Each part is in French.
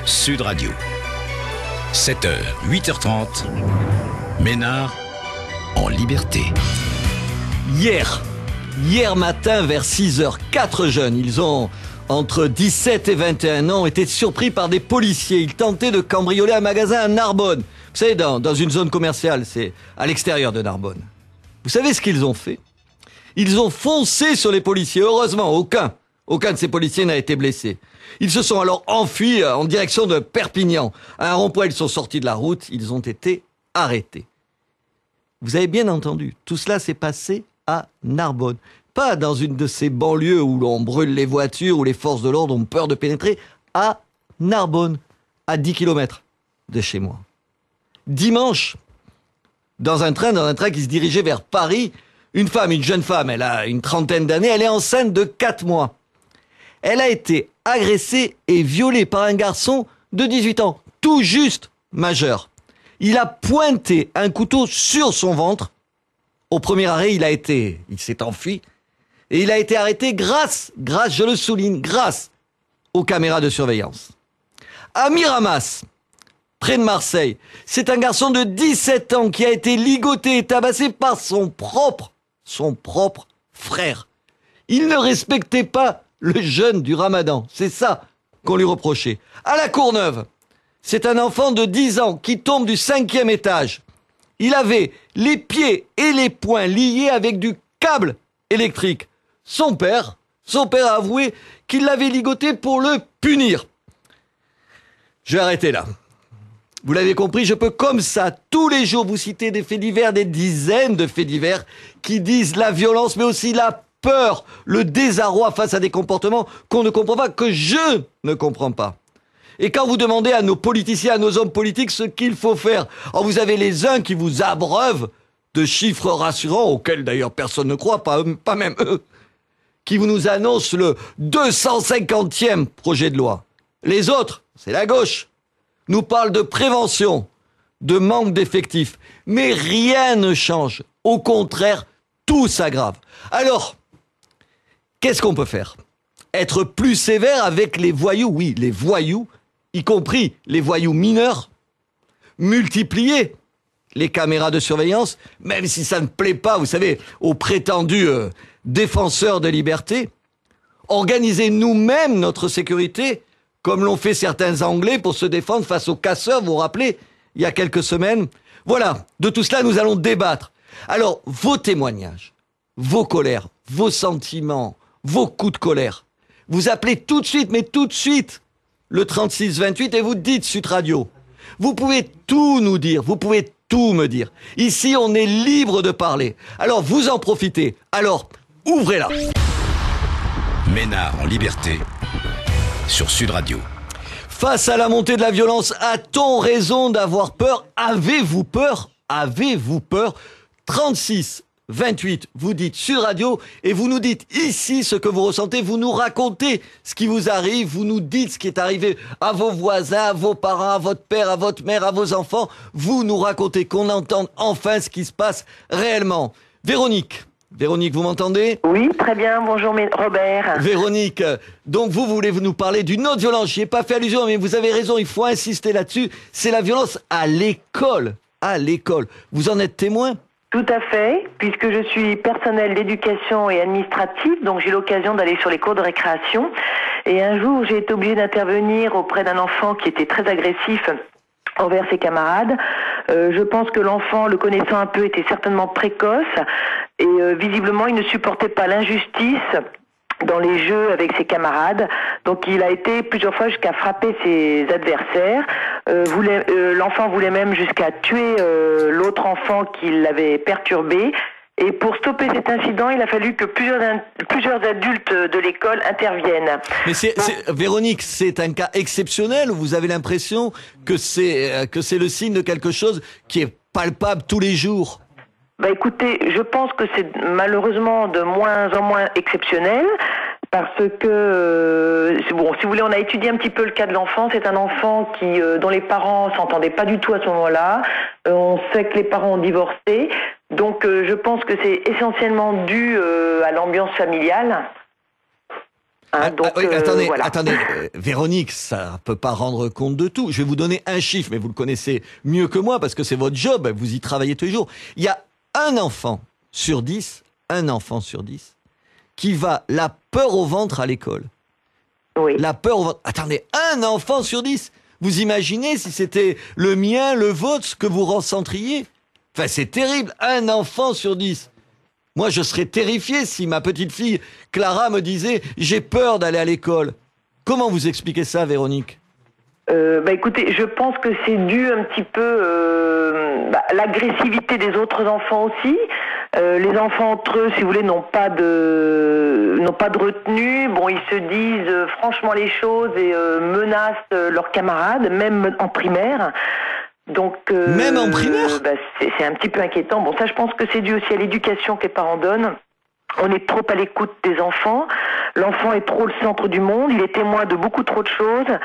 Sud Radio. 7h, 8h30, Ménard en liberté. Hier matin vers 6h, 4 jeunes, ils ont entre 17 et 21 ans, étaient surpris par des policiers. Ils tentaient de cambrioler un magasin à Narbonne. Vous savez, dans une zone commerciale, c'est à l'extérieur de Narbonne. Vous savez ce qu'ils ont fait? Ils ont foncé sur les policiers. Heureusement, aucun de ces policiers n'a été blessé. Ils se sont alors enfuis en direction de Perpignan. À un rond-point, ils sont sortis de la route. Ils ont été arrêtés. Vous avez bien entendu, tout cela s'est passé à Narbonne. Pas dans une de ces banlieues où l'on brûle les voitures, où les forces de l'ordre ont peur de pénétrer. À Narbonne, à 10 km de chez moi. Dimanche, dans un train qui se dirigeait vers Paris, une jeune femme, elle a une trentaine d'années, elle est enceinte de 4 mois. Elle a été agressée et violée par un garçon de 18 ans, tout juste majeur. Il a pointé un couteau sur son ventre. Au premier arrêt, il s'est enfui. Et il a été arrêté grâce, je le souligne, grâce aux caméras de surveillance. À Miramas, près de Marseille, c'est un garçon de 17 ans qui a été ligoté et tabassé par son propre frère. Il ne respectait pas le jeûne du Ramadan. C'est ça qu'on lui reprochait. À la Courneuve, c'est un enfant de 10 ans qui tombe du 5e étage. Il avait les pieds et les poings liés avec du câble électrique. Son père a avoué qu'il l'avait ligoté pour le punir. Je vais arrêter là. Vous l'avez compris, je peux comme ça, tous les jours, vous citer des faits divers, des dizaines de faits divers qui disent la violence, mais aussi la peur, le désarroi face à des comportements qu'on ne comprend pas, que je ne comprends pas. Et quand vous demandez à nos politiciens, à nos hommes politiques ce qu'il faut faire, vous avez les uns qui vous abreuvent de chiffres rassurants, auxquels d'ailleurs personne ne croit, pas même eux, qui vous nous annoncent le 250e projet de loi. Les autres, c'est la gauche, nous parlent de prévention, de manque d'effectifs. Mais rien ne change. Au contraire, tout s'aggrave. Alors, qu'est-ce qu'on peut faire? Être plus sévère avec les voyous, oui, les voyous, y compris les voyous mineurs. Multiplier les caméras de surveillance, même si ça ne plaît pas, vous savez, aux prétendus défenseurs de liberté. Organiser nous-mêmes notre sécurité, comme l'ont fait certains Anglais pour se défendre face aux casseurs, vous vous rappelez, il y a quelques semaines. Voilà, de tout cela, nous allons débattre. Alors, vos témoignages, vos colères, vos sentiments, vos coups de colère, vous appelez tout de suite, mais tout de suite, le 3628 et vous dites Sud Radio. Vous pouvez tout nous dire, vous pouvez tout me dire. Ici, on est libre de parler. Alors, vous en profitez. Alors, ouvrez-la. Ménard en liberté sur Sud Radio. Face à la montée de la violence, a-t-on raison d'avoir peur? Avez-vous peur? Avez-vous peur? 3628, vous dites Sud Radio et vous nous dites ici ce que vous ressentez, vous nous racontez ce qui vous arrive, vous nous dites ce qui est arrivé à vos voisins, à vos parents, à votre père, à votre mère, à vos enfants. Vous nous racontez, qu'on entende enfin ce qui se passe réellement. Véronique, vous m'entendez? Oui, très bien. Bonjour Robert. Véronique, donc vous voulez nous parler d'une autre violence. J'y ai pas fait allusion, mais vous avez raison, il faut insister là-dessus. C'est la violence à l'école. À l'école. Vous en êtes témoin? Tout à fait, puisque je suis personnel d'éducation et administratif, donc j'ai l'occasion d'aller sur les cours de récréation. Et un jour, j'ai été obligée d'intervenir auprès d'un enfant qui était très agressif envers ses camarades. Je pense que l'enfant, le connaissant un peu, était certainement précoce et visiblement, il ne supportait pas l'injustice dans les jeux avec ses camarades. Donc il a été plusieurs fois jusqu'à frapper ses adversaires. L'enfant voulait même jusqu'à tuer l'autre enfant qui l'avait perturbé. Et pour stopper cet incident, il a fallu que plusieurs adultes de l'école interviennent. Mais Véronique, c'est un cas exceptionnel où vous avez l'impression que c'est le signe de quelque chose qui est palpable tous les jours? Écoutez, je pense que c'est malheureusement de moins en moins exceptionnel. Parce que, si vous voulez, on a étudié un petit peu le cas de l'enfant. C'est un enfant dont les parents s'entendaient pas du tout à ce moment-là. On sait que les parents ont divorcé. Donc, je pense que c'est essentiellement dû à l'ambiance familiale. Attendez, Véronique, ça peut pas rendre compte de tout. Je vais vous donner un chiffre, mais vous le connaissez mieux que moi parce que c'est votre job, vous y travaillez tous les jours. Il y a un enfant sur 10 qui va la peur au ventre à l'école. Oui. La peur au ventre. Attendez, un enfant sur 10. Vous imaginez si c'était le mien, le vôtre, ce que vous ressentriez? Enfin, c'est terrible. Un enfant sur 10. Moi, je serais terrifié si ma petite fille Clara me disait « j'ai peur d'aller à l'école ». Comment vous expliquez ça, Véronique? Écoutez, je pense que c'est dû un petit peu à l'agressivité des autres enfants aussi. Les enfants entre eux, si vous voulez, n'ont pas de retenue. Bon, ils se disent franchement les choses et menacent leurs camarades, même en primaire. Donc, même en primaire, c'est un petit peu inquiétant. Bon, ça, je pense que c'est dû aussi à l'éducation que les parents donnent. On est trop à l'écoute des enfants. L'enfant est trop le centre du monde. Il est témoin de beaucoup trop de choses.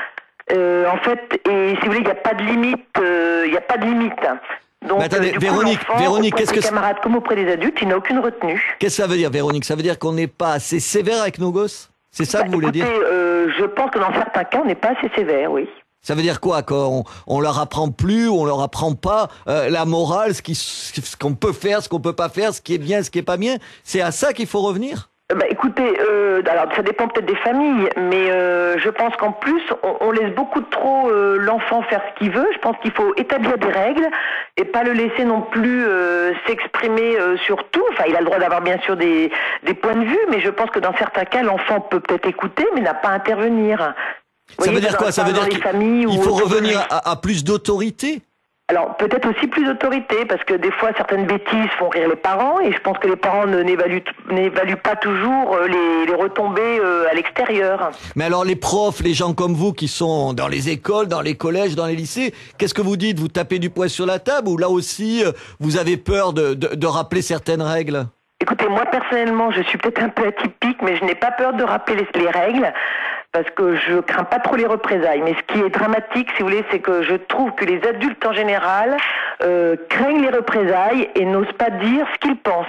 En fait, et si vous voulez, il n'y a pas de limite. Donc, attendez, du coup, Véronique, qu'est-ce que camarades comme auprès des adultes, il n'a aucune retenue. Qu'est-ce que ça veut dire, Véronique? Ça veut dire qu'on n'est pas assez sévère avec nos gosses? C'est ça que vous voulez dire? Je pense que dans certains cas, on n'est pas assez sévère, oui. Ça veut dire quoi? Qu'on leur apprend plus, ou on leur apprend pas la morale, ce qu'on peut faire, ce qu'on peut pas faire, ce qui est bien, ce qui est pas bien? C'est à ça qu'il faut revenir? Écoutez, alors ça dépend peut-être des familles, mais je pense qu'en plus, on laisse beaucoup trop l'enfant faire ce qu'il veut. Je pense qu'il faut établir des règles et pas le laisser non plus s'exprimer sur tout. Enfin, il a le droit d'avoir bien sûr des points de vue, mais je pense que dans certains cas, l'enfant peut peut-être écouter, mais n'a pas à intervenir. Ça veut dire quoi? Ça veut dire qu'il faut revenir à plus d'autorité? Alors, peut-être aussi plus d'autorité, parce que des fois, certaines bêtises font rire les parents, et je pense que les parents n'évaluent pas toujours les retombées à l'extérieur. Mais alors, les profs, les gens comme vous qui sont dans les écoles, dans les collèges, dans les lycées, qu'est-ce que vous dites? Vous tapez du poing sur la table, ou là aussi, vous avez peur de rappeler certaines règles? Écoutez, moi, personnellement, je suis peut-être un peu atypique, mais je n'ai pas peur de rappeler les règles. Parce que je crains pas trop les représailles. Mais ce qui est dramatique, si vous voulez, c'est que je trouve que les adultes en général craignent les représailles et n'osent pas dire ce qu'ils pensent.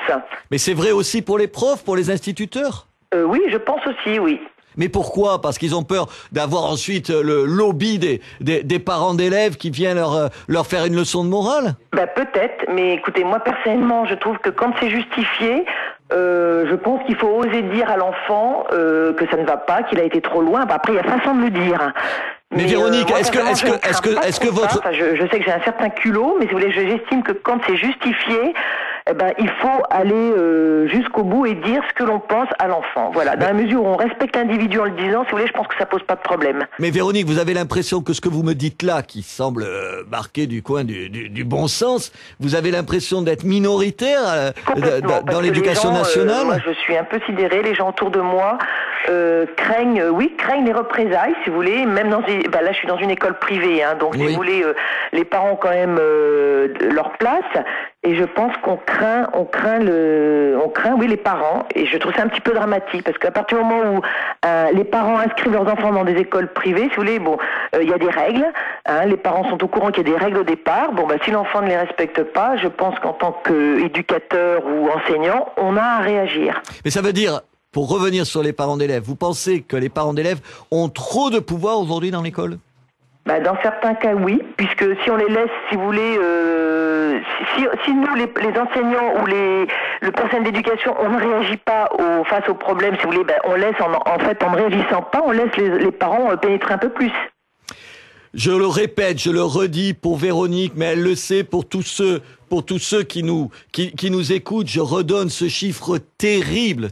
Mais c'est vrai aussi pour les profs, pour les instituteurs? Oui, je pense aussi, oui. Mais pourquoi? Parce qu'ils ont peur d'avoir ensuite le lobby des parents d'élèves qui viennent leur faire une leçon de morale? Peut-être, mais écoutez, moi personnellement, je trouve que quand c'est justifié, je pense qu'il faut oser dire à l'enfant que ça ne va pas, qu'il a été trop loin. Après, il y a façon de le dire. Mais Véronique, moi, est-ce que votre... Enfin, je sais que j'ai un certain culot, mais si vous voulez, j'estime que quand c'est justifié, il faut aller jusqu'au bout et dire ce que l'on pense à l'enfant. Voilà. Dans la mesure où on respecte l'individu en le disant, si vous voulez, je pense que ça pose pas de problème. Mais Véronique, vous avez l'impression que ce que vous me dites là, qui semble marquer du coin du bon sens, vous avez l'impression d'être minoritaire dans l'éducation nationale? Moi, je suis un peu sidérée. Les gens autour de moi craignent les représailles, si vous voulez. Même dans là, je suis dans une école privée, hein, donc si vous voulez, les parents ont quand même leur place. Et je pense qu'on craint les parents. Et je trouve ça un petit peu dramatique parce qu'à partir du moment où les parents inscrivent leurs enfants dans des écoles privées, si vous voulez, il y a des règles. Hein, les parents sont au courant qu'il y a des règles au départ. Si l'enfant ne les respecte pas, je pense qu'en tant qu'éducateur ou enseignant, on a à réagir. Mais ça veut dire, pour revenir sur les parents d'élèves, vous pensez que les parents d'élèves ont trop de pouvoir aujourd'hui dans l'école? Dans certains cas, oui, puisque si on les laisse, si vous voulez, si nous, les enseignants ou le personnel d'éducation, on ne réagit pas face aux problèmes, si vous voulez, on laisse, en fait, en ne réagissant pas, on laisse les parents pénétrer un peu plus. Je le répète, je le redis pour Véronique, mais elle le sait pour tous ceux qui nous écoutent. Je redonne ce chiffre terrible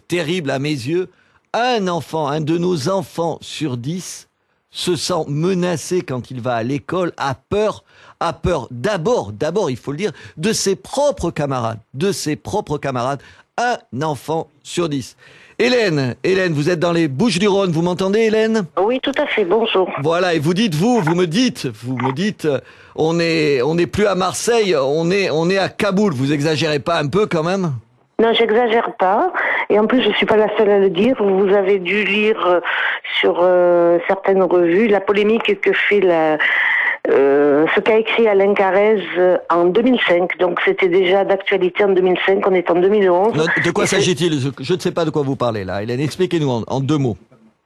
à mes yeux. Un de nos enfants sur 10 se sent menacé quand il va à l'école, a peur d'abord, il faut le dire, de ses propres camarades. Un enfant sur 10. Hélène, vous êtes dans les Bouches-du-Rhône, vous m'entendez, Hélène? Oui, tout à fait, bonjour. Voilà, et vous me dites, on n'est plus à Marseille, on est à Kaboul, vous exagérez pas un peu quand même? Non, j'exagère pas. Et en plus, je suis pas la seule à le dire. Vous avez dû lire sur certaines revues la polémique que fait ce qu'a écrit Alain Carrez en 2005. Donc, c'était déjà d'actualité en 2005. On est en 2011. De quoi s'agit-il? Je ne sais pas de quoi vous parlez là. Hélène, expliquez-nous en 2 mots.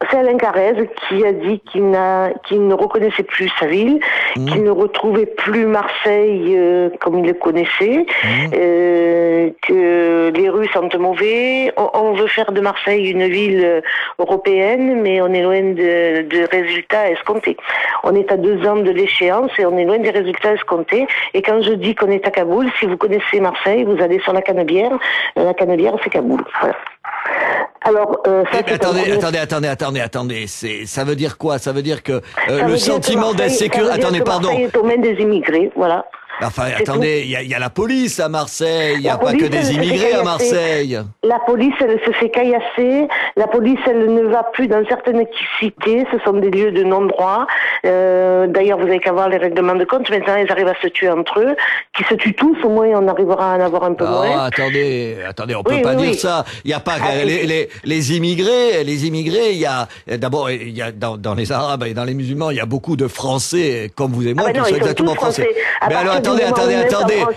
c'est Alain Carrez qui a dit qu'il ne reconnaissait plus sa ville, qu'il ne retrouvait plus Marseille comme il le connaissait, que les rues sentent mauvais. On veut faire de Marseille une ville européenne, mais on est loin de résultats escomptés. On est à 2 ans de l'échéance et on est loin des résultats escomptés. Et quand je dis qu'on est à Kaboul, si vous connaissez Marseille, vous allez sur la Canebière. La Canebière, c'est Kaboul. Voilà. Alors, attendez. Ça veut dire quoi? Ça veut dire que le sentiment d'insécurité. Attendez, pardon. Marseille est aux mains des immigrés, voilà. Enfin, attendez, il y a la police à Marseille, il n'y a pas que des immigrés à Marseille. La police, elle se fait caillasser. La police, elle ne va plus dans certaines cités. Ce sont des lieux de non-droit. D'ailleurs, vous n'avez qu'à voir les règlements de compte. Maintenant, ils arrivent à se tuer entre eux. Qui se tuent tous, au moins, on arrivera à en avoir un peu moins. Attendez, on peut pas dire ça. Il n'y a pas les immigrés. Les immigrés, il y a d'abord, il y a dans les Arabes et dans les musulmans, il y a beaucoup de Français comme vous et moi qui sont exactement français. Mais alors, attendez.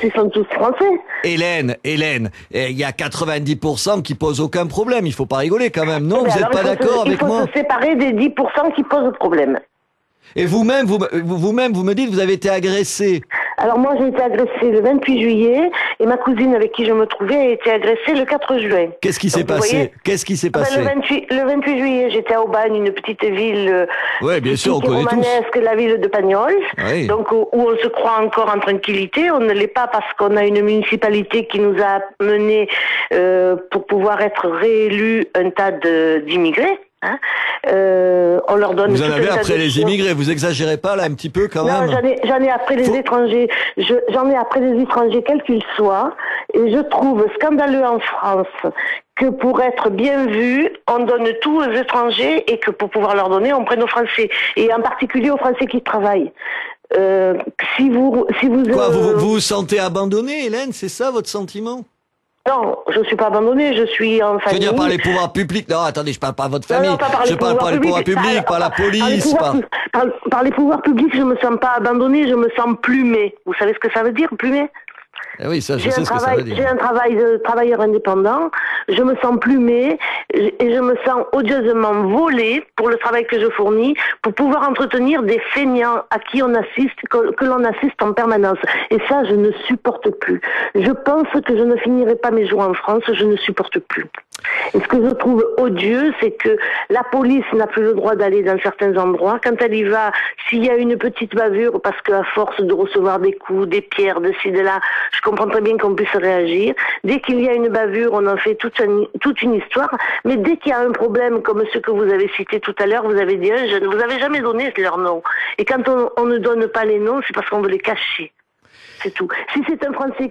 Ils sont tous français. Hélène, il y a 90% qui posent aucun problème. Il faut pas rigoler quand même. Non, vous n'êtes pas d'accord avec moi? Il faut se séparer des 10% qui posent problème. Et vous-même, vous me dites, vous avez été agressé. Alors moi, j'ai été agressée le 28 juillet et ma cousine avec qui je me trouvais a été agressée le 4 juin. Qu'est-ce qui s'est passé? Le 28 juillet, j'étais à Aubagne, une petite ville bien sûr, on connaît romanesque, la ville de Pagnol, donc où on se croit encore en tranquillité. On ne l'est pas parce qu'on a une municipalité qui nous a menés pour pouvoir être réélus un tas d'immigrés. On leur donne. Vous en avez après les immigrés, vous exagérez pas là un petit peu quand même? Non, j'en ai après les étrangers. J'en ai après les étrangers quels qu'ils soient, et je trouve scandaleux en France que pour être bien vu, on donne tout aux étrangers et que pour pouvoir leur donner, on prenne aux Français, et en particulier aux Français qui travaillent. Si vous vous sentez abandonné, Hélène, c'est ça votre sentiment? Non, je suis pas abandonnée, je suis en famille. Je veux dire par les pouvoirs publics. Non, attendez, je parle pas à votre famille. Je parle par les pouvoirs publics, par la police. Par les pouvoirs publics, je me sens pas abandonnée, je me sens plumée. Vous savez ce que ça veut dire, plumée? Oui, ça, je sais ce que ça veut dire. J'ai un travail de travailleur indépendant, je me sens plumée et je me sens odieusement volée pour le travail que je fournis, pour pouvoir entretenir des feignants à qui on assiste, que l'on assiste en permanence. Et ça, je ne supporte plus. Je pense que je ne finirai pas mes jours en France, je ne supporte plus. Et ce que je trouve odieux, c'est que la police n'a plus le droit d'aller dans certains endroits. Quand elle y va, s'il y a une petite bavure, parce qu'à force de recevoir des coups, des pierres, de ci, de là, je comprends très bien qu'on puisse réagir. Dès qu'il y a une bavure, on en fait toute une histoire. Mais dès qu'il y a un problème, comme ce que vous avez cité tout à l'heure, vous avez dit un jeune, vous avez jamais donné leur nom. Et quand on ne donne pas les noms, c'est parce qu'on veut les cacher. C'est tout. Si c'est un Français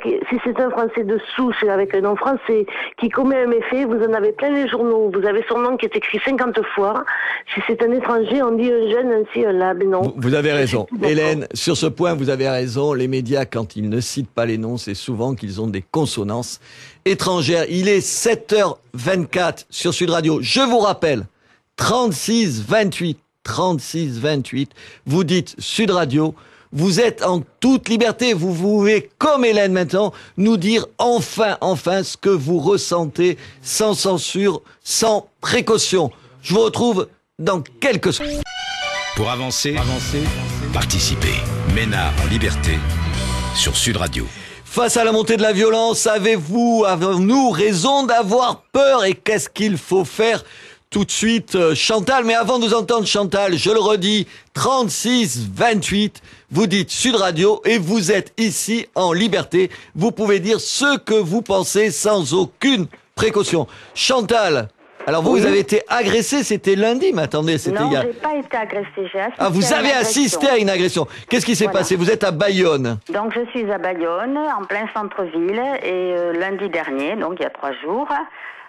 de souche avec un nom français qui commet un méfait, vous en avez plein les journaux. Vous avez son nom qui est écrit 50 fois. Si c'est un étranger, on dit un jeune, ainsi, un là. Mais non. Vous avez raison. Hélène, sur ce point, vous avez raison. Les médias, quand ils ne citent pas les noms, c'est souvent qu'ils ont des consonances étrangères. Il est 7h24 sur Sud Radio. Je vous rappelle, 36-28. Vous dites Sud Radio. Vous êtes en toute liberté, vous pouvez, comme Hélène maintenant, nous dire enfin ce que vous ressentez, sans censure, sans précaution. Je vous retrouve dans quelques secondes. Pour avancer, participez. Ménard en liberté sur Sud Radio. Face à la montée de la violence, avons-nous raison d'avoir peur et qu'est-ce qu'il faut faire ? Tout de suite, Chantal, mais avant de nous entendre Chantal, je le redis, 36-28, vous dites Sud Radio et vous êtes ici en liberté. Vous pouvez dire ce que vous pensez sans aucune précaution. Chantal, alors vous avez été agressée, c'était lundi, mais attendez, c'était Non, j'ai pas été agressée, j'ai assisté Ah, vous avez assisté à une agression. Qu'est-ce qui s'est passé? Vous êtes à Bayonne. Donc je suis à Bayonne, en plein centre-ville, et lundi dernier, donc il y a 3 jours,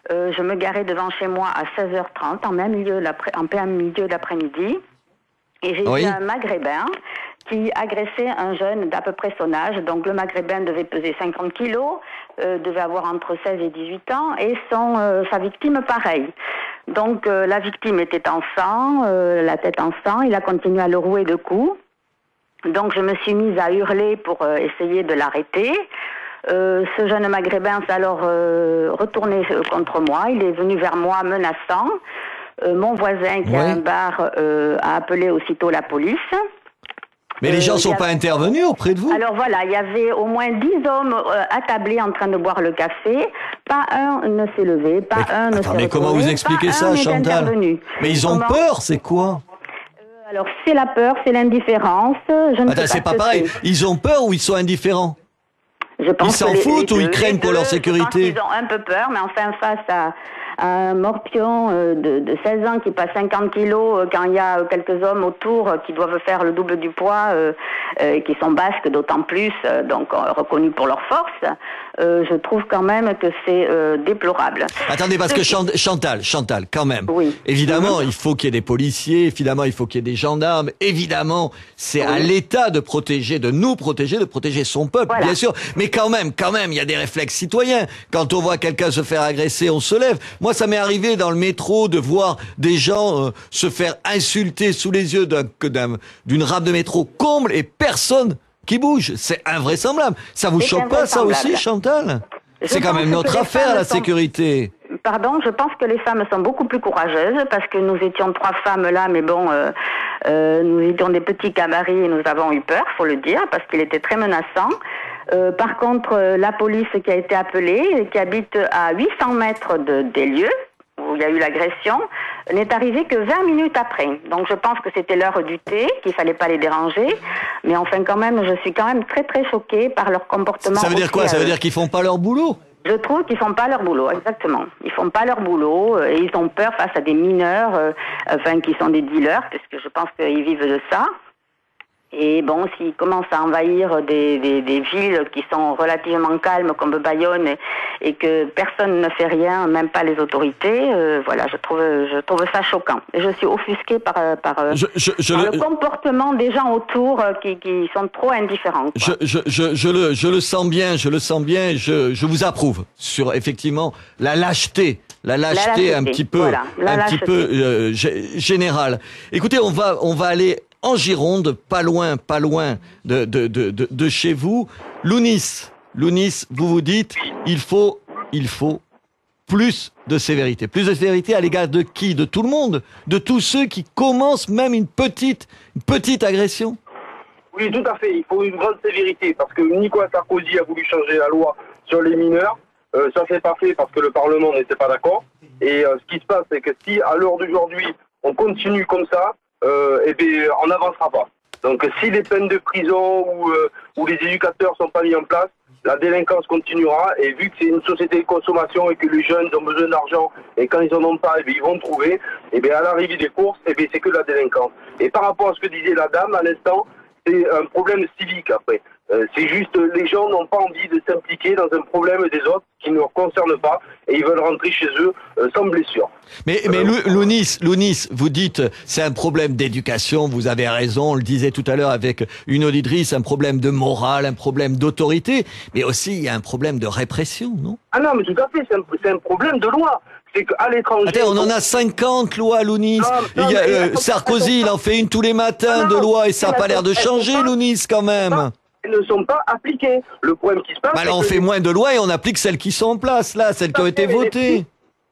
je me garais devant chez moi à 16h30, en plein milieu d'après-midi, et j'ai vu un Maghrébin qui agressait un jeune d'à peu près son âge. Donc le Maghrébin devait peser 50 kilos, devait avoir entre 16 et 18 ans, et sa victime pareil. Donc la victime était en sang, la tête en sang, il a continué à le rouer de coups. Donc je me suis mise à hurler pour essayer de l'arrêter. Ce jeune Maghrébin s'est alors retourné contre moi, il est venu vers moi menaçant. Mon voisin qui a un bar a appelé aussitôt la police. Mais les gens ne sont pas intervenus auprès de vous? Alors voilà, il y avait au moins 10 hommes attablés en train de boire le café. Pas un ne s'est levé, pas un ne s'est retourné. Mais comment vous expliquez ça, Chantal? Mais ils ont peur, c'est quoi? Alors c'est la peur, c'est l'indifférence. C'est pas pareil. Ils ont peur ou ils sont indifférents? Je pense ils s'en foutent ou ils craignent pour leur sécurité? Ils ont un peu peur, mais enfin face à un morpion de 16 ans qui passe 50 kilos quand il y a quelques hommes autour qui doivent faire le double du poids et qui sont basques d'autant plus, donc reconnus pour leur force, je trouve quand même que c'est déplorable. Attendez, parce que Chantal, quand même. Oui. Évidemment, il faut qu'il y ait des policiers, évidemment, il faut qu'il y ait des gendarmes, évidemment, c'est à l'État de protéger, de nous protéger, de protéger son peuple, bien sûr. Mais quand même, il y a des réflexes citoyens. Quand on voit quelqu'un se faire agresser, on se lève. Moi, ça m'est arrivé dans le métro de voir des gens se faire insulter sous les yeux d'une rame de métro comble et personne qui bouge. C'est invraisemblable. Ça vous choque pas, ça aussi, Chantal? C'est quand même notre affaire, la sécurité. Pardon, je pense que les femmes sont beaucoup plus courageuses parce que nous étions 3 femmes là, mais bon, nous étions des petits cabarets et nous avons eu peur, faut le dire, parce qu'il était très menaçant. Par contre, la police qui a été appelée, qui habite à 800 mètres des lieux où il y a eu l'agression, n'est arrivée que 20 minutes après. Donc je pense que c'était l'heure du thé, qu'il fallait pas les déranger. Mais enfin quand même, je suis quand même très très choquée par leur comportement. Ça veut dire quoi? Ça veut dire qu'ils font pas leur boulot? Je trouve qu'ils font pas leur boulot, exactement. Ils font pas leur boulot et ils ont peur face à des mineurs, qui sont des dealers, puisque je pense qu'ils vivent de ça. Et bon, s'ils commencent à envahir des villes qui sont relativement calmes comme Bayonne et que personne ne fait rien, même pas les autorités, voilà, je trouve ça choquant. Et je suis offusquée par le comportement des gens autour qui sont trop indifférents. Je le sens bien, je vous approuve sur effectivement la lâcheté un petit peu générale. Écoutez, on va aller en Gironde, pas loin de chez vous. Lounis, vous dites, il faut plus de sévérité. Plus de sévérité à l'égard de qui? De tout le monde? De tous ceux qui commencent même une petite agression? Oui, tout à fait. Il faut une grande sévérité parce que Nicolas Sarkozy a voulu changer la loi sur les mineurs. Ça s'est pas fait parce que le Parlement n'était pas d'accord. Et ce qui se passe, c'est que si à l'heure d'aujourd'hui, on continue comme ça, on n'avancera pas. Donc si les peines de prison ou les éducateurs sont pas mis en place, la délinquance continuera et vu que c'est une société de consommation et que les jeunes ont besoin d'argent et quand ils en ont pas, ils vont trouver, à l'arrivée des courses, c'est que la délinquance. Et par rapport à ce que disait la dame à l'instant, c'est un problème civique après. C'est juste les gens n'ont pas envie de s'impliquer dans un problème des autres qui ne leur concerne pas et ils veulent rentrer chez eux sans blessure. Mais Lounis, vous dites c'est un problème d'éducation, vous avez raison, on le disait tout à l'heure avec une auditrice, un problème de morale, un problème d'autorité, mais aussi il y a un problème de répression, non? Ah non, mais tout à fait, c'est un problème de loi. C'est qu'à l'étranger... Attends, on en a 50 lois, Lounis. Sarkozy, il en fait une tous les matins de loi et ça n'a pas l'air de changer, Lounis, quand même. Ne sont pas appliquées. Le problème qui se passe... Alors on fait moins de lois et on applique celles qui sont en place, là, celles qui ont été votées.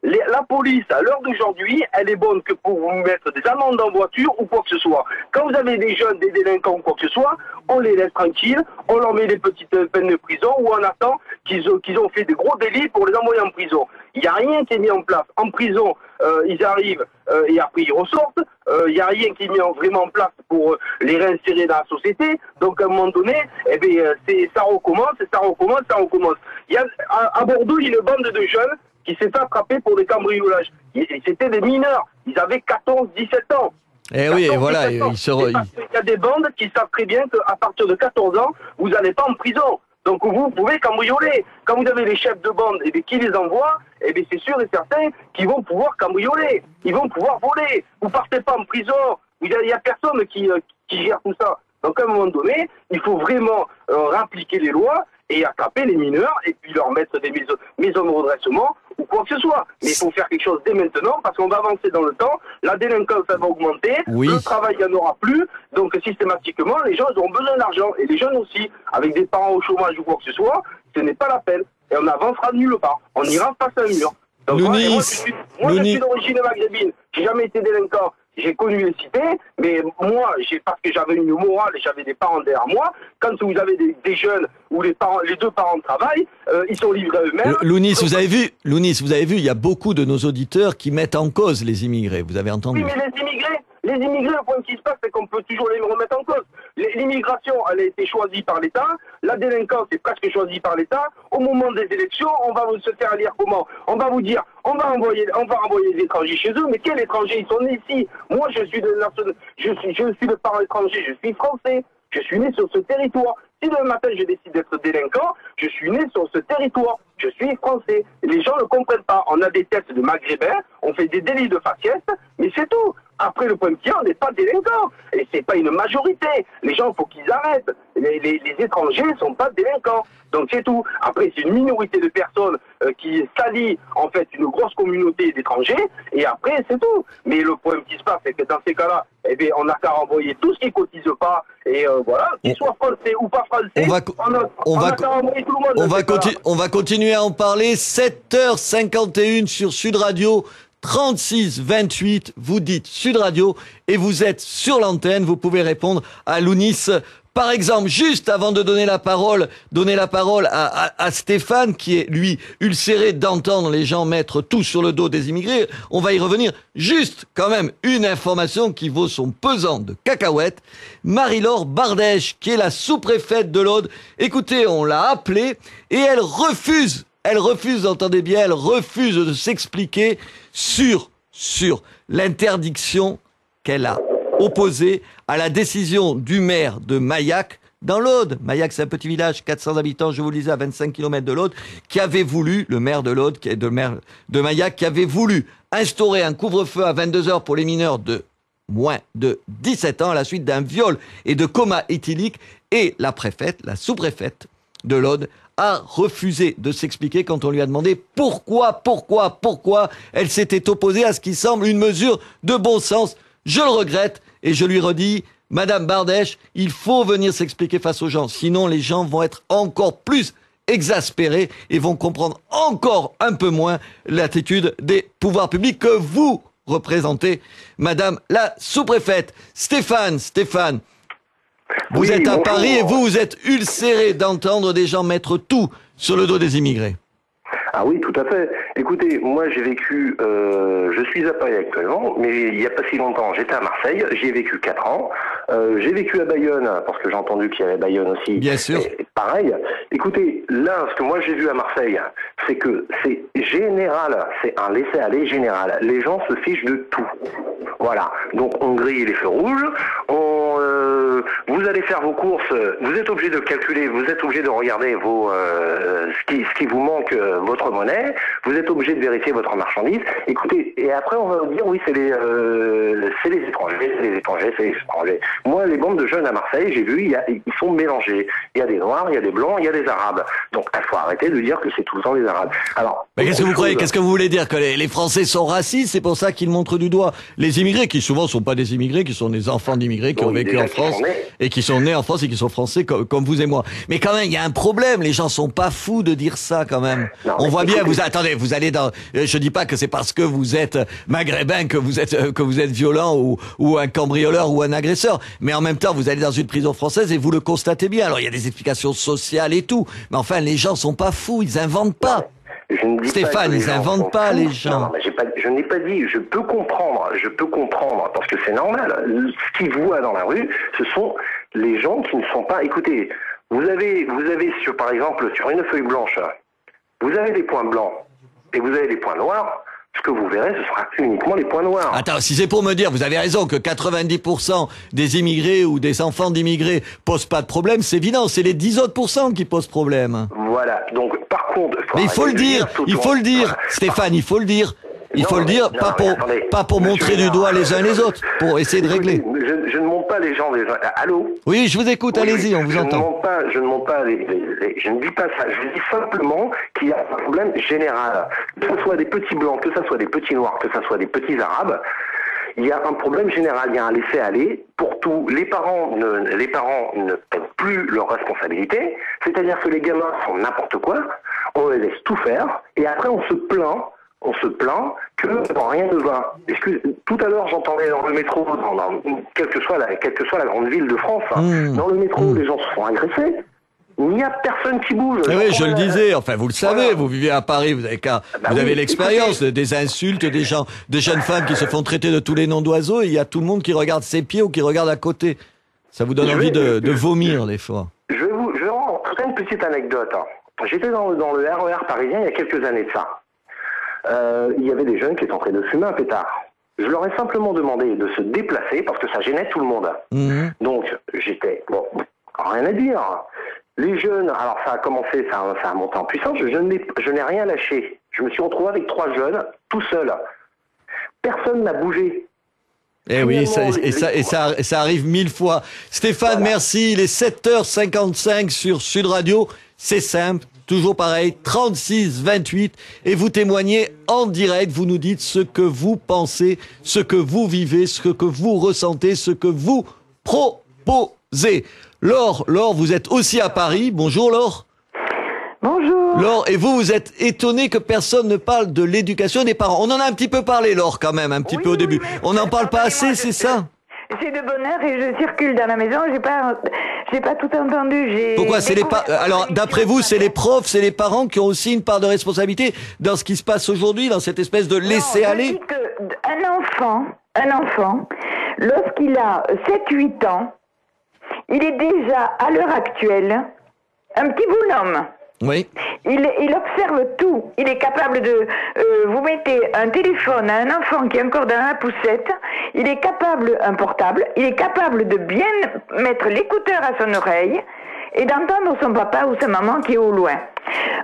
La police, à l'heure d'aujourd'hui, elle est bonne que pour vous mettre des amendes en voiture ou quoi que ce soit. Quand vous avez des jeunes, des délinquants ou quoi que ce soit, on les laisse tranquilles, on leur met des petites peines de prison ou on attend qu'ils ont fait des gros délits pour les envoyer en prison. Il n'y a rien qui est mis en place. En prison, ils arrivent et après ils ressortent. Il n'y a rien qui est mis vraiment en place pour les réinsérer dans la société. Donc à un moment donné, ça recommence. À Bordeaux, il y a une bande de jeunes qui s'est fait attraper pour des cambriolages. C'était des mineurs. Ils avaient 14, 17 ans. Et oui, et voilà. Il y a des bandes qui savent très bien qu'à partir de 14 ans, vous n'allez pas en prison. Donc vous pouvez cambrioler. Quand vous avez les chefs de bande et qui les envoient, c'est sûr et certain qu'ils vont pouvoir cambrioler. Ils vont pouvoir voler. Vous partez pas en prison. Il y a personne qui gère tout ça. Donc à un moment donné, il faut vraiment appliquer les lois et attraper les mineurs et puis leur mettre des maisons de redressement ou quoi que ce soit. Mais il faut faire quelque chose dès maintenant parce qu'on va avancer dans le temps, la délinquance ça va augmenter, le travail il n'y en aura plus, donc systématiquement les gens auront besoin d'argent et les jeunes aussi, avec des parents au chômage ou quoi que ce soit, ce n'est pas la peine et on n'avancera de nulle part, on ira face à un mur. Donc, Lounis, moi, je suis d'origine maghrébine. J'ai jamais été délinquant. J'ai connu les cités, mais moi, parce que j'avais une morale et j'avais des parents derrière moi, quand vous avez des jeunes où les deux parents travaillent, ils sont livrés eux-mêmes. Lounis, vous avez vu, il y a beaucoup de nos auditeurs qui mettent en cause les immigrés. Vous avez entendu? Oui, mais les immigrés, le point qui se passe, c'est qu'on peut toujours les remettre en cause. L'immigration, elle a été choisie par l'État. La délinquance est presque choisie par l'État. Au moment des élections, on va se faire lire comment? On va vous dire, on va envoyer les étrangers chez eux. Mais quels étrangers? Ils sont nés ici. Moi, je suis de parents étrangers. Je suis français. Je suis né sur ce territoire. Si demain matin je décide d'être délinquant, je suis né sur ce territoire. Je suis français. Les gens ne comprennent pas. On a des têtes de maghrébins, on fait des délits de faciès, mais c'est tout. Après, le point qui est, on n'est pas délinquants. Et c'est pas une majorité. Les gens, il faut qu'ils arrêtent. Les étrangers ne sont pas délinquants. Donc c'est tout. Après, c'est une minorité de personnes qui salit en fait une grosse communauté d'étrangers. Et après, c'est tout. Mais le problème qui se passe, c'est que dans ces cas-là, eh bien, on n'a qu'à renvoyer tout ce qui ne cotise pas. Et voilà, qu'ils soient français ou pas français, on n'a qu'à renvoyer tout le monde. On va continuer à en parler. 7h51 sur Sud Radio. 36 28, vous dites Sud Radio et vous êtes sur l'antenne, vous pouvez répondre à Lounis. Par exemple, juste avant de donner la parole à Stéphane, qui est, lui, ulcéré d'entendre les gens mettre tout sur le dos des immigrés. On va y revenir. Juste, quand même, une information qui vaut son pesant de cacahuètes. Marie-Laure Bardèche, qui est la sous-préfète de l'Aude. Écoutez, on l'a appelée et elle refuse, entendez bien, elle refuse de s'expliquer sur l'interdiction qu'elle a opposée à la décision du maire de Maillac, dans l'Aude. Maillac, c'est un petit village, 400 habitants, je vous le disais, à 25 km de l'Aude, qui avait voulu, le maire de l'Aude, qui est le maire de Maillac, qui avait voulu instaurer un couvre-feu à 22h pour les mineurs de moins de 17 ans à la suite d'un viol et de coma éthylique. Et la sous-préfète de l'Aude, a refusé de s'expliquer quand on lui a demandé pourquoi elle s'était opposée à ce qui semble une mesure de bon sens. Je le regrette et je lui redis, Madame Bardèche, il faut venir s'expliquer face aux gens, sinon les gens vont être encore plus exaspérés et vont comprendre encore un peu moins l'attitude des pouvoirs publics que vous représentez, Madame la sous-préfète. Stéphane, vous êtes à Paris et vous êtes ulcéré d'entendre des gens mettre tout sur le dos des immigrés. Ah oui, tout à fait. Écoutez, moi j'ai vécu, je suis à Paris actuellement, mais il n'y a pas si longtemps, j'étais à Marseille, j'y ai vécu 4 ans. J'ai vécu à Bayonne, parce que j'ai entendu qu'il y avait Bayonne aussi. Bien sûr. Et pareil. Écoutez, là, ce que moi j'ai vu à Marseille, c'est que c'est général, c'est un laisser-aller général. Les gens se fichent de tout. Voilà. Donc on grille les feux rouges, vous allez faire vos courses, vous êtes obligé de calculer, vous êtes obligé de regarder ce qui vous manque, votre monnaie, vous êtes obligé de vérifier votre marchandise. Écoutez, et après on va vous dire oui, c'est les étrangers. Moi, les bandes de jeunes à Marseille, j'ai vu, ils sont mélangés. Il y a des Noirs, il y a des Blancs, il y a des Arabes. Donc il faut arrêter de dire que c'est tout le temps les Arabes. Alors, mais qu'est-ce que vous croyez? Qu'est-ce que vous voulez dire? Que les Français sont racistes? C'est pour ça qu'ils montrent du doigt les immigrés, qui souvent sont pas des immigrés, qui sont des enfants d'immigrés, qui ont vécu en France et qui sont nés en France et qui sont français comme vous et moi. Mais quand même, il y a un problème. Les gens sont pas fous de dire ça quand même. Non, on voit bien. Attendez, vous allez dans. Je dis pas que c'est parce que vous êtes maghrébin que vous êtes violent ou un cambrioleur ou un agresseur. Mais en même temps, vous allez dans une prison française et vous le constatez bien. Alors il y a des explications sociales et tout. Mais enfin, les gens sont pas fous. Ils inventent pas. Stéphane, ils inventent pas les gens. Non, je n'ai pas dit, je peux comprendre, parce que c'est normal. Ce qu'ils voient dans la rue, ce sont les gens qui ne sont pas. Écoutez, vous avez par exemple, sur une feuille blanche, vous avez des points blancs et vous avez des points noirs. Ce que vous verrez, ce sera uniquement les points noirs. Attends, si c'est pour me dire, vous avez raison, que 90% des immigrés ou des enfants d'immigrés posent pas de problème, c'est évident, c'est les 10 autres % qui posent problème. Voilà, donc par contre... Mais il faut le dire, Stéphane, il faut le dire. Il faut le dire, pas pour montrer du doigt les uns les autres, pour essayer de régler. Je ne monte pas les gens des uns. Allô? Oui, je vous écoute, allez-y, on vous entend. Je ne monte pas je ne dis pas ça. Je dis simplement qu'il y a un problème général. Que ce soit des petits blancs, que ce soit des petits noirs, que ce soit des petits arabes, il y a un problème général, il y a un laisser-aller pour tout. Les parents ne prennent plus leurs responsabilités, c'est-à-dire que les gamins font n'importe quoi, on les laisse tout faire, et après on se plaint on se plaint que rien ne va. Tout à l'heure, j'entendais dans le métro, quelle que soit la grande ville de France, dans le métro, les gens se font agresser. Il n'y a personne qui bouge. Oui, je le disais. Enfin, vous le savez, vous vivez à Paris, vous avez l'expérience des insultes, des jeunes femmes qui se font traiter de tous les noms d'oiseaux, et il y a tout le monde qui regarde ses pieds ou qui regarde à côté. Ça vous donne envie de vomir, des fois. Je vais vous raconter une petite anecdote. J'étais dans le RER parisien il y a quelques années de ça. Il y avait des jeunes qui étaient en train de fumer un pétard. Je leur ai simplement demandé de se déplacer parce que ça gênait tout le monde. Donc, rien à dire. Les jeunes, alors ça a commencé, ça a monté en puissance, je n'ai rien lâché. Je me suis retrouvé avec 3 jeunes, tout seul. Personne n'a bougé. Eh oui, ça arrive 1000 fois. Stéphane, merci. Il est 7h55 sur Sud Radio. C'est simple, toujours pareil, 36 28. Et vous témoignez en direct. Vous nous dites ce que vous pensez, ce que vous vivez, ce que vous ressentez, ce que vous proposez. Laure, vous êtes aussi à Paris. Bonjour Laure. Bonjour. Laure, et vous êtes étonnée que personne ne parle de l'éducation des parents. On en a un petit peu parlé, Laure, quand même, un petit peu au début. On n'en parle pas assez, c'est ça? C'est de bonne heure et je circule dans la maison, j'ai pas tout entendu. Pourquoi? Alors, d'après vous, c'est les profs, c'est les parents qui ont aussi une part de responsabilité dans ce qui se passe aujourd'hui, dans cette espèce de laisser-aller? Je dis un enfant, lorsqu'il a 7-8 ans, il est déjà, à l'heure actuelle, un petit bonhomme. Oui. Il observe tout. Il est capable de... vous mettez un téléphone à un enfant qui est encore dans la poussette, il est capable, un portable, il est capable de bien mettre l'écouteur à son oreille et d'entendre son papa ou sa maman qui est au loin.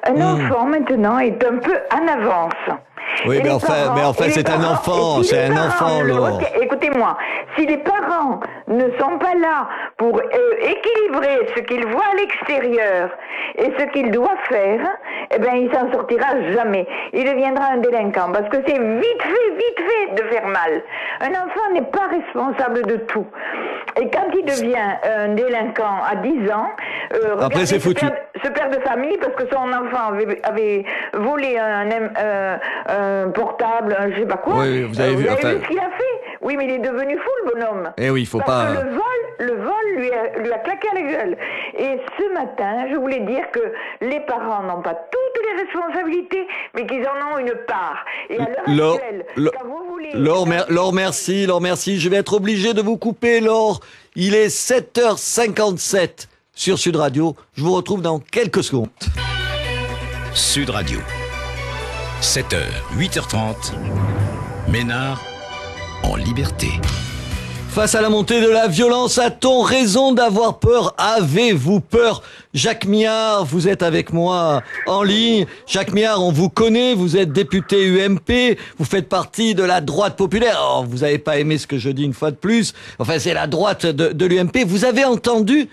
Un enfant, maintenant, est un peu en avance. Oui, mais enfin, c'est un enfant, Laure. Écoutez-moi, si les parents ne sont pas là pour équilibrer ce qu'ils voient à l'extérieur et ce qu'ils doivent faire, eh ben, il s'en sortira jamais. Il deviendra un délinquant parce que c'est vite fait de faire mal. Un enfant n'est pas responsable de tout. Et quand il devient un délinquant à 10 ans, après c'est foutu. Ce père de famille, parce que son enfant avait volé un portable, je sais pas quoi. Oui, vous avez vu ce qu'il a fait? Oui, mais il est devenu fou, le bonhomme. Eh oui, il faut pas... Parce que le vol lui a claqué à la gueule. Et ce matin, je voulais dire que les parents n'ont pas toutes les responsabilités, mais qu'ils en ont une part. Et à l'heure actuelle, quand vous voulez... Laure, merci. Je vais être obligé de vous couper, Laure. Il est 7h57 sur Sud Radio. Je vous retrouve dans quelques secondes. Sud Radio. 7h, 8h30. Ménard en liberté. Face à la montée de la violence, a-t-on raison d'avoir peur? Avez-vous peur? Jacques Miard, vous êtes avec moi en ligne. Jacques Miard, on vous connaît, vous êtes député UMP, vous faites partie de la droite populaire. Oh, vous n'avez pas aimé ce que je dis une fois de plus. Enfin, c'est la droite de l'UMP. Vous avez entendu,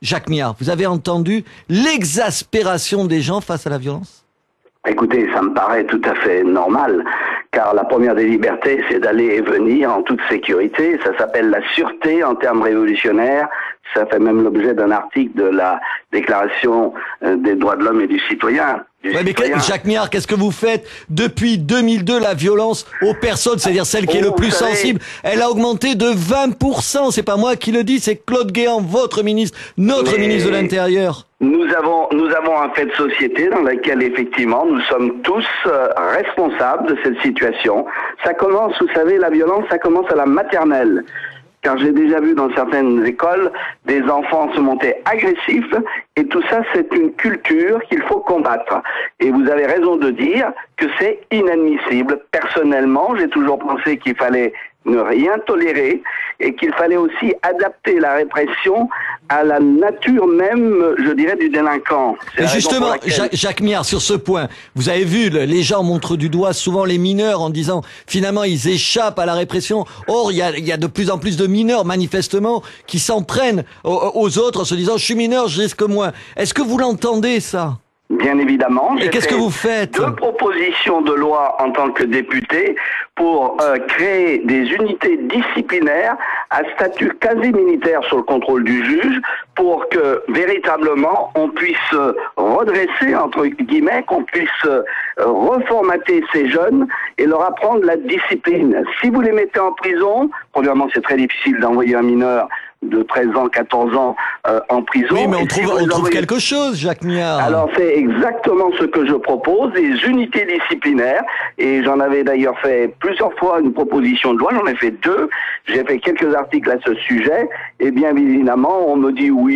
Jacques Miard, vous avez entendu l'exaspération des gens face à la violence? Écoutez, ça me paraît tout à fait normal, car la première des libertés, c'est d'aller et venir en toute sécurité. Ça s'appelle la sûreté en termes révolutionnaires. Ça fait même l'objet d'un article de la Déclaration des droits de l'homme et du citoyen. Mais Jacques Miard, qu'est-ce que vous faites? Depuis 2002, la violence aux personnes, c'est-à-dire celle qui est le plus sensible, elle a augmenté de 20%. C'est pas moi qui le dis, c'est Claude Guéant, votre ministre, notre ministre de l'Intérieur. Nous avons un fait de société dans lequel, effectivement, nous sommes tous responsables de cette situation. Ça commence, vous savez, la violence, ça commence à la maternelle. Car j'ai déjà vu dans certaines écoles des enfants se monter agressifs, et tout ça, c'est une culture qu'il faut combattre. Et vous avez raison de dire que c'est inadmissible. Personnellement, j'ai toujours pensé qu'il fallait ne rien tolérer et qu'il fallait aussi adapter la répression à la nature même, je dirais, du délinquant. Et justement, Jacques Miard, sur ce point, vous avez vu, les gens montrent du doigt souvent les mineurs en disant, finalement, ils échappent à la répression. Or, il y a de plus en plus de mineurs, manifestement, qui s'en prennent aux autres en se disant, je suis mineur, je risque moins. Est-ce que vous l'entendez, ça? Bien évidemment. Et qu'est-ce que vous faites? 2 propositions de loi en tant que député pour créer des unités disciplinaires à statut quasi militaire sur le contrôle du juge pour que véritablement on puisse redresser, entre guillemets, qu'on puisse reformater ces jeunes et leur apprendre la discipline. Si vous les mettez en prison, premièrement c'est très difficile d'envoyer un mineur de 13 ans, 14 ans en prison. Oui, mais on trouve quelque chose, Jacques Miard. Alors c'est exactement ce que je propose, des unités disciplinaires, et j'en avais d'ailleurs fait plusieurs fois une proposition de loi, j'en ai fait 2, j'ai fait quelques articles à ce sujet, et bien évidemment on me dit oui,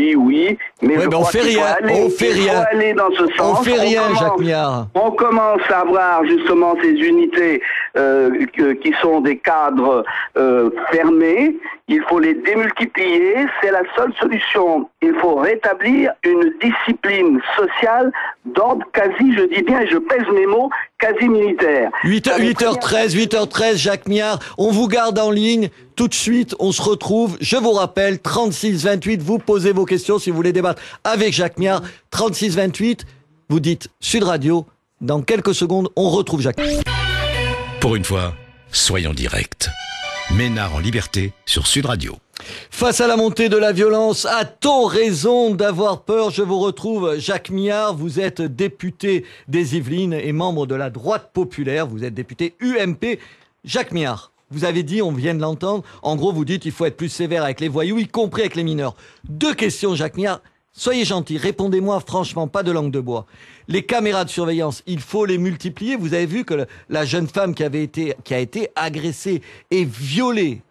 mais je on fait rien, on fait rien. Faut aller dans ce sens. On fait rien, Jacques Miard. On commence à voir justement ces unités qui sont des cadres fermés, il faut les démultiplier, c'est la seule solution. Il faut rétablir une discipline sociale d'ordre quasi, je dis bien, et je pèse mes mots, quasi militaire. 8h13, Jacques Miard, on vous garde en ligne. Tout de suite, on se retrouve. Je vous rappelle, 36-28, vous posez vos questions si vous voulez débattre avec Jacques Miard. 36-28, vous dites Sud Radio. Dans quelques secondes, on retrouve Jacques. Pour une fois, soyons directs. Ménard en liberté sur Sud Radio. Face à la montée de la violence, a-t-on raison d'avoir peur? Je vous retrouve, Jacques Miard. Vous êtes député des Yvelines et membre de la droite populaire. Vous êtes député UMP. Jacques Miard, vous avez dit, on vient de l'entendre, en gros vous dites qu'il faut être plus sévère avec les voyous, y compris avec les mineurs. 2 questions, Jacques Miard. Soyez gentil, répondez-moi franchement, pas de langue de bois. Les caméras de surveillance, il faut les multiplier. Vous avez vu que la jeune femme qui a été agressée et violée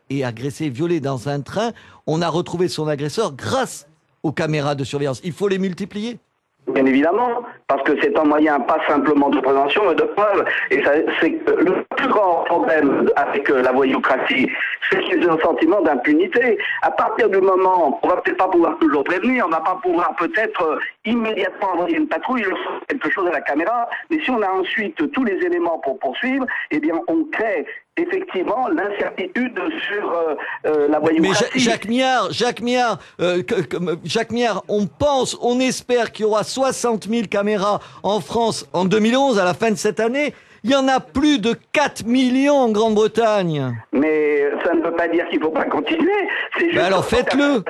dans un train, on a retrouvé son agresseur grâce aux caméras de surveillance. Il faut les multiplier. Bien évidemment, parce que c'est un moyen pas simplement de prévention, mais de preuve. Et c'est le plus grand problème avec la voyoucratie, c'est qu'ils ont un sentiment d'impunité. À partir du moment, on va peut-être pas pouvoir toujours prévenir, on va pas pouvoir peut-être immédiatement envoyer une patrouille, quelque chose à la caméra, mais si on a ensuite tous les éléments pour poursuivre, eh bien on crée effectivement l'incertitude sur la voyoucratie. Mais Jacques Miard, on espère qu'il y aura 60 000 caméras en France en 2011, à la fin de cette année. Il y en a plus de 4 millions en Grande-Bretagne. Mais ça ne veut pas dire qu'il ne faut pas continuer. C'est juste alors faites-le.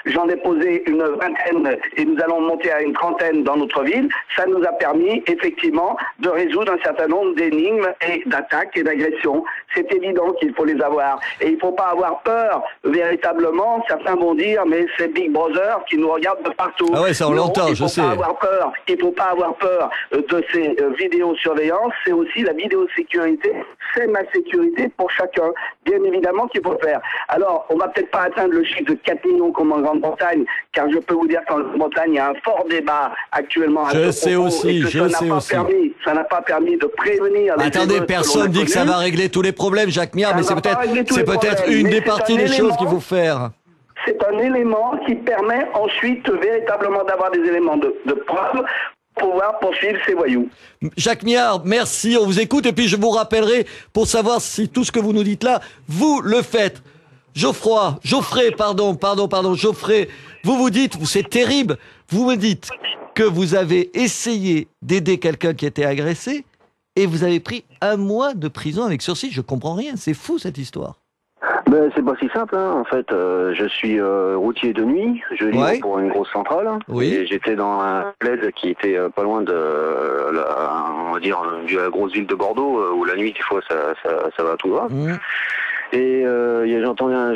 J'en ai posé une vingtaine et nous allons monter à une trentaine dans notre ville. Ça nous a permis effectivement de résoudre un certain nombre d'énigmes et d'attaques et d'agressions. C'est évident qu'il faut les avoir. Et il ne faut pas avoir peur véritablement. Certains vont dire mais c'est Big Brother qui nous regarde de partout. Ah ouais, ça on l'entend, je sais. Il ne faut pas avoir peur de ces vidéosurveillances. C'est aussi la vidéosécurité, c'est ma sécurité pour chacun. Bien évidemment qu'il faut faire. Alors, on va peut-être pas atteindre le chiffre de 4 millions comme en Grande-Bretagne, car je peux vous dire qu'en Grande-Bretagne, il y a un fort débat actuellement. Je sais aussi. Ça n'a pas permis de prévenir. Attendez, personne dit que ça va régler tous les problèmes, Jacques Miard, mais c'est peut-être une des parties des choses qu'il faut faire. C'est un élément qui permet ensuite véritablement d'avoir des éléments de preuve pour pouvoir poursuivre ces voyous. Jacques Miard, merci, on vous écoute et puis je vous rappellerai pour savoir si tout ce que vous nous dites là, vous le faites. Geoffrey, vous dites, c'est terrible, vous me dites que vous avez essayé d'aider quelqu'un qui était agressé et vous avez pris 1 mois de prison avec sursis. Je comprends rien, c'est fou cette histoire. Ben, c'est pas si simple, hein. En fait, je suis routier de nuit, je livre pour une grosse centrale, oui. Et j'étais dans un plaid qui était pas loin de, on va dire, de la grosse ville de Bordeaux, où la nuit, des fois, ça va tout droit. Mmh. Et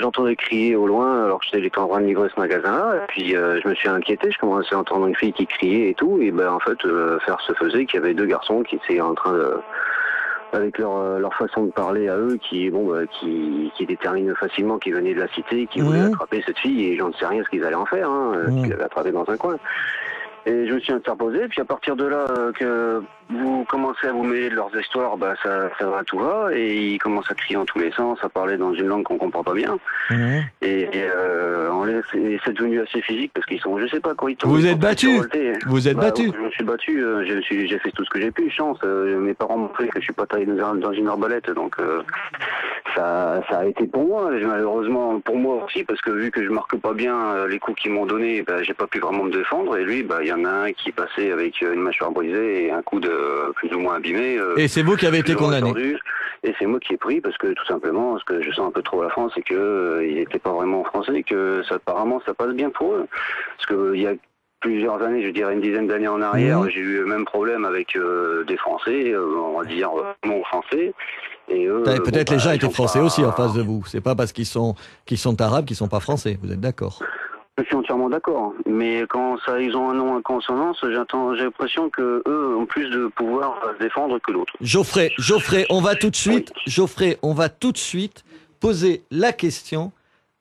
j'entendais crier au loin, alors que j'étais en train de livrer ce magasin-là, et puis je me suis inquiété, je commençais à entendre une fille qui criait et tout, et ben en fait, faire se faisait qu'il y avait 2 garçons qui étaient en train de... avec leur façon de parler à eux, qui déterminent facilement qu'ils venaient de la cité, qui voulaient attraper cette fille, et j'en ne sais rien ce qu'ils allaient en faire, qu'ils l'avaient attrapée dans un coin. Et je me suis interposé, puis à partir de là, que vous commencez à vous mêler de leurs histoires, bah ça va, tout va, et ils commencent à crier en tous les sens, à parler dans une langue qu'on comprend pas bien. Et c'est devenu assez physique, parce qu'ils sont, je sais pas quoi ils tombent. Vous êtes battu. Vous êtes battu. Je me suis battu, j'ai fait tout ce que j'ai pu, chance. Mes parents m'ont fait que je suis pas taillé dans une arbalète, donc Ça a été pour moi, malheureusement pour moi aussi, parce que vu que je marque pas bien les coups qu'ils m'ont donnés, j'ai pas pu vraiment me défendre. Et lui, il y en a un qui passait avec une mâchoire brisée et un coup de plus ou moins abîmé. Et c'est vous qui avez été condamné. Et c'est moi qui ai pris parce que tout simplement, ce que je sens un peu trop à la France, c'est que il n'était pas vraiment français, et que apparemment ça passe bien pour eux. Parce que il y a plusieurs années, je dirais une dizaine d'années en arrière, j'ai eu le même problème avec des Français, on va dire non français. Et eux, peut-être les gens étaient français aussi en face de vous. C'est pas parce qu'ils sont arabes qu'ils sont pas français. Vous êtes d'accord? Je suis entièrement d'accord. Mais quand ils ont un nom à consonance, j'ai l'impression que eux ont plus de pouvoir à se défendre que l'autre. Geoffrey, on va tout de suite, poser la question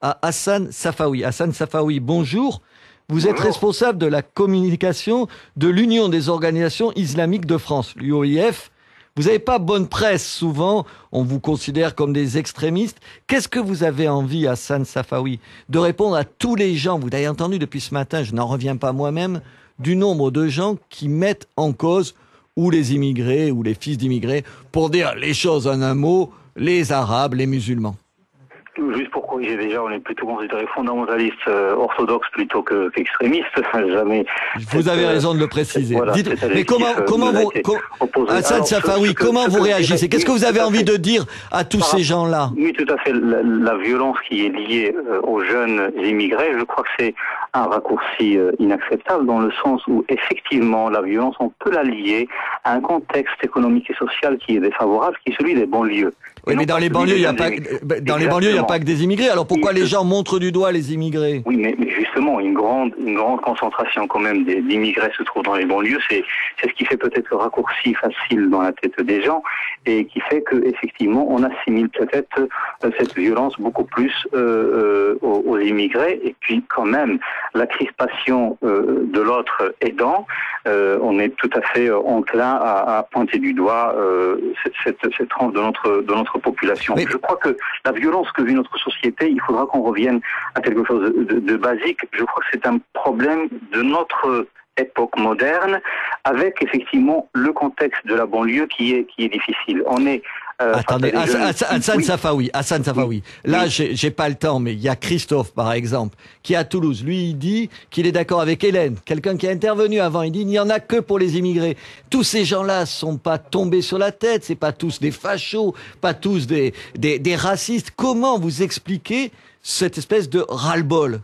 à Hassan Safaoui. Hassan Safaoui, bonjour. Vous êtes responsable de la communication de l'Union des organisations islamiques de France, l'UOIF. Vous n'avez pas bonne presse, souvent, on vous considère comme des extrémistes. Qu'est-ce que vous avez envie, Hassan Safaoui, de répondre à tous les gens, vous l'avez entendu depuis ce matin, je n'en reviens pas moi-même, du nombre de gens qui mettent en cause ou les immigrés ou les fils d'immigrés, pour dire les choses en un mot, les Arabes, les musulmans? Juste pour corriger, déjà, on est plutôt considéré fondamentaliste orthodoxe plutôt qu'extrémiste. Jamais. Vous avez raison de le préciser. Voilà, mais comment vous, Hassan Safaoui, comment vous réagissez? Qu'est-ce que vous avez envie de dire à tous ces gens-là? Oui, tout à fait. La violence qui est liée aux jeunes immigrés, je crois que c'est un raccourci inacceptable, dans le sens où, effectivement, la violence, on peut la lier à un contexte économique et social qui est défavorable, qui est celui des banlieues. Oui, mais dans les banlieues, il n'y a pas que des immigrés. Alors pourquoi les gens montrent du doigt les immigrés? Oui, mais justement, une grande concentration quand même d'immigrés se trouve dans les banlieues. C'est ce qui fait peut-être le raccourci facile dans la tête des gens, et qui fait que effectivement on assimile peut-être cette violence beaucoup plus aux immigrés. Et puis quand même la crispation de l'autre aidant, on est tout à fait enclin à pointer du doigt cette tranche de notre population. Mais je crois que la violence que vit notre société, il faudra qu'on revienne à quelque chose de basique. Je crois que c'est un problème de notre époque moderne, avec effectivement le contexte de la banlieue qui est difficile. On est attendez, Hassan Safaoui. Là, j'ai pas le temps, mais il y a Christophe, par exemple, qui est à Toulouse. Lui, il dit qu'il est d'accord avec Hélène, quelqu'un qui a intervenu avant. Il dit, il n'y en a que pour les immigrés. Tous ces gens-là sont pas tombés sur la tête. C'est pas tous des fachos, pas tous des racistes. Comment vous expliquez cette espèce de ras-le-bol?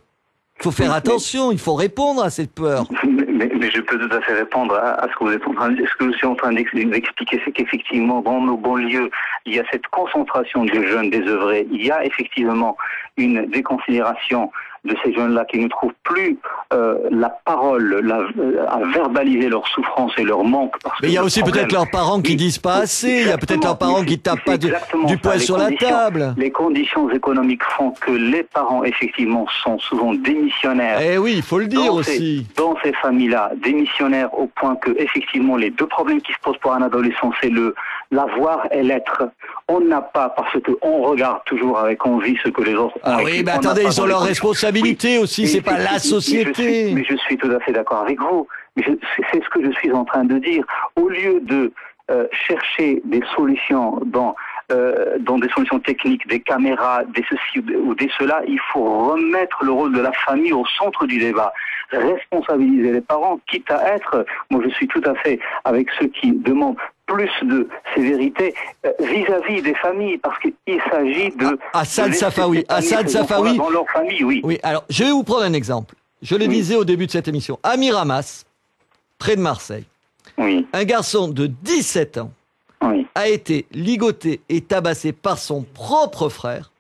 Il faut faire attention, il faut répondre à cette peur. Mais je peux tout à fait répondre à ce que vous êtes en train de dire. Ce que je suis en train d'expliquer, c'est qu'effectivement, dans nos banlieues, il y a cette concentration de jeunes désœuvrés. Il y a effectivement une déconsidération de ces jeunes-là qui ne trouvent plus la parole à verbaliser leur souffrance et leur manque. Mais il y a aussi peut-être leurs parents qui disent pas assez, il y a peut-être leurs parents qui tapent pas du poing sur la table. Les conditions économiques font que les parents, effectivement, sont souvent démissionnaires. Eh oui, il faut le dire aussi. Dans ces familles-là, démissionnaires au point que, effectivement, les deux problèmes qui se posent pour un adolescent, c'est l'avoir et l'être. On n'a pas, parce qu'on regarde toujours avec envie ce que les autres ont. Ah oui, mais attendez, ils ont leurs responsabilités aussi, c'est pas la société. Mais je suis tout à fait d'accord avec vous. C'est ce que je suis en train de dire. Au lieu de chercher des solutions dans des solutions techniques, des caméras, des ceci ou des cela, il faut remettre le rôle de la famille au centre du débat. Responsabiliser les parents, quitte à être, moi je suis tout à fait avec ceux qui demandent plus de sévérité vis-à-vis des familles, parce qu'il s'agit de... Hassan Safaoui. Dans leur famille, oui. Oui, alors je vais vous prendre un exemple. Je le disais au début de cette émission. À Miramas, près de Marseille, un garçon de 17 ans a été ligoté et tabassé par son propre frère,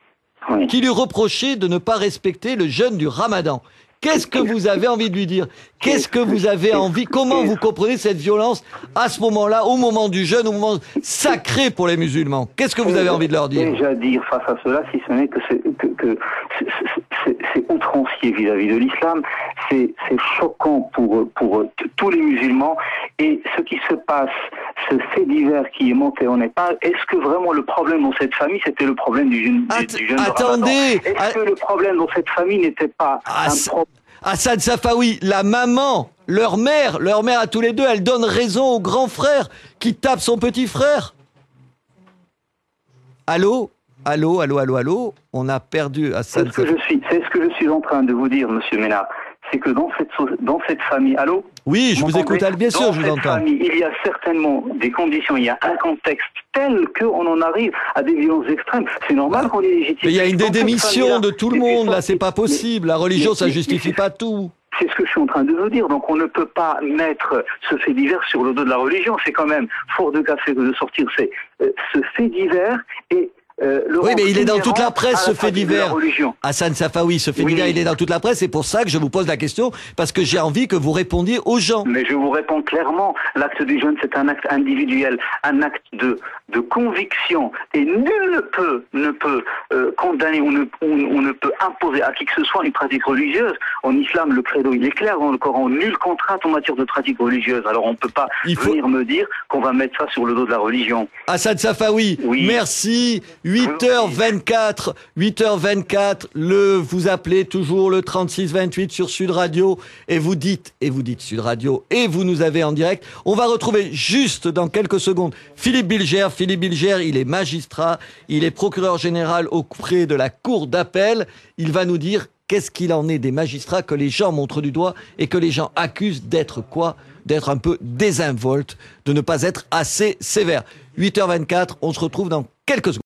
qui lui reprochait de ne pas respecter le jeûne du Ramadan. Qu'est-ce que vous avez envie de lui dire? Qu'est-ce que vous avez envie? Comment vous comprenez cette violence à ce moment-là, au moment du jeûne, au moment sacré pour les musulmans? Qu'est-ce que vous avez envie de leur dire? Déjà dire face à cela, si ce n'est que c'est outrancier vis-à-vis de l'islam, c'est choquant pour tous les musulmans. Et ce qui se passe, ce fait divers qui est monté en Népal, est-ce que vraiment le problème dans cette famille, c'était le problème du jeûne attendez, est-ce que le problème dans cette famille n'était pas un problème? Hassan Safaoui, la maman, leur mère à tous les deux, elle donne raison au grand frère qui tape son petit frère. Allô? Allô. On a perdu Hassan Safaoui. C'est ce que je suis en train de vous dire, monsieur Ménard. C'est que dans cette famille, allô? Oui, je vous écoute, bien sûr, je vous entends. Dans cette famille, il y a certainement des conditions, il y a un contexte tel qu'on en arrive à des violences extrêmes. C'est normal qu'on est légitime. Mais il y a une démission de tout le monde, là, c'est pas possible. La religion, ça justifie pas tout. C'est ce que je suis en train de vous dire. Donc on ne peut pas mettre ce fait divers sur le dos de la religion. C'est quand même fort de café de sortir ce fait divers et oui, mais il est dans toute la presse, ce fait divers. Hassan Safaoui, ce fait divers, il est dans toute la presse. C'est pour ça que je vous pose la question, parce que j'ai envie que vous répondiez aux gens. Mais je vous réponds clairement. L'acte des jeunes, c'est un acte individuel, un acte de conviction. Et nul ne peut condamner ou ne peut imposer à qui que ce soit une pratique religieuse. En islam, le credo, il est clair dans le Coran. Nulle contrainte en matière de pratique religieuse. Alors on ne peut pas venir me dire qu'on va mettre ça sur le dos de la religion. Hassan Safaoui, merci. 8h24, vous appelez toujours le 3628 sur Sud Radio et vous dites Sud Radio et vous nous avez en direct. On va retrouver juste dans quelques secondes Philippe Bilger. Philippe Bilger, il est magistrat, il est procureur général auprès de la Cour d'appel. Il va nous dire qu'est-ce qu'il en est des magistrats que les gens montrent du doigt et que les gens accusent d'être quoi? D'être un peu désinvoltes, de ne pas être assez sévères. 8h24, on se retrouve dans quelques secondes.